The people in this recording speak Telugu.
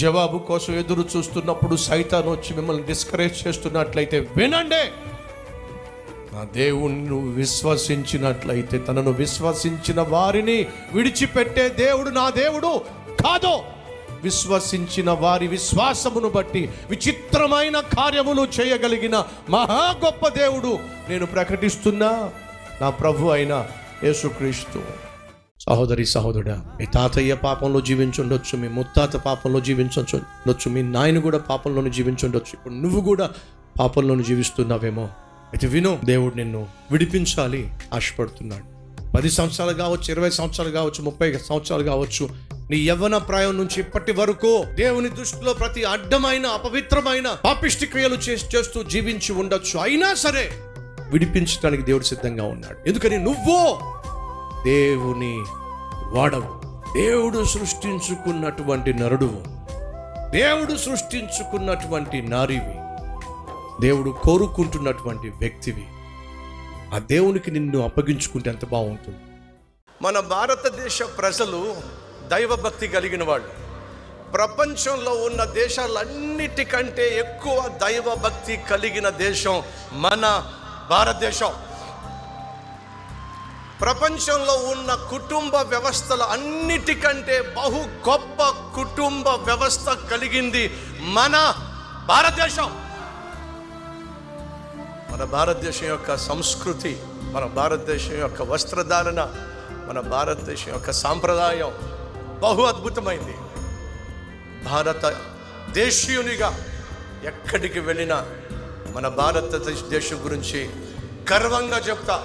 జవాబు కోసం ఎదురు చూస్తున్నప్పుడు సైతాను వచ్చి మిమ్మల్ని డిస్కరేజ్ చేస్తున్నట్లయితే వినండి. నా దేవుణ్ణి నువ్వు విశ్వసించినట్లయితే, తనను విశ్వసించిన వారిని విడిచిపెట్టే దేవుడు నా దేవుడు కాదు. విశ్వసించిన వారి విశ్వాసమును బట్టి విచిత్రమైన కార్యములు చేయగలిగిన మహా గొప్ప దేవుడు నేను ప్రకటిస్తున్నా, నా ప్రభు అయిన యేసుక్రీస్తు. సహోదరి సహోదరుడా, మీ తాతయ్య పాపంలో జీవించుండొచ్చు, మీ ముత్తాత పాపంలో జీవించొచ్చు, మీ నాయన కూడా పాపంలోనే జీవించుండొచ్చు. ఇప్పుడు నువ్వు కూడా పాపంలోనే జీవిస్తున్నావేమో. అయితే విను, దేవుడు నిన్ను విడిపించాలి ఆశపడుతున్నాడు. 10 సంవత్సరాలు కావచ్చు, 20 సంవత్సరాలు కావచ్చు, 30 సంవత్సరాలు కావచ్చు. నీ యవ్వన ప్రాయం నుంచి ఇప్పటి వరకు దేవుని దృష్టిలో ప్రతి అడ్డమైన, అపవిత్రమైన, పాపిష్టి క్రియలు చేస్తూ జీవించి ఉండొచ్చు. అయినా సరే విడిపించడానికి దేవుడు సిద్ధంగా ఉన్నాడు. ఎందుకని నువ్వు దేవుని వాడవు, దేవుడు సృష్టించుకున్నటువంటి నరుడువు, దేవుడు సృష్టించుకున్నటువంటి నారివి, దేవుడు కోరుకుంటున్నటువంటి వ్యక్తివి. ఆ దేవునికి నిన్ను అప్పగించుకుంటే ఎంత బాగుంటుంది. మన భారతదేశ ప్రజలు దైవభక్తి కలిగిన వాళ్ళు. ప్రపంచంలో ఉన్న దేశాలన్నిటికంటే ఎక్కువ దైవభక్తి కలిగిన దేశం మన భారతదేశం. ప్రపంచంలో ఉన్న కుటుంబ వ్యవస్థల అన్నిటికంటే బహు గొప్ప కుటుంబ వ్యవస్థ కలిగింది మన భారతదేశం. మన భారతదేశం యొక్క సంస్కృతి, మన భారతదేశం యొక్క వస్త్రధారణ, మన భారతదేశం యొక్క సాంప్రదాయం బహు అద్భుతమైంది. భారత దేశీయునిగా ఎక్కడికి వెళ్ళినా మన భారతదేశం గురించి గర్వంగా చెప్తా.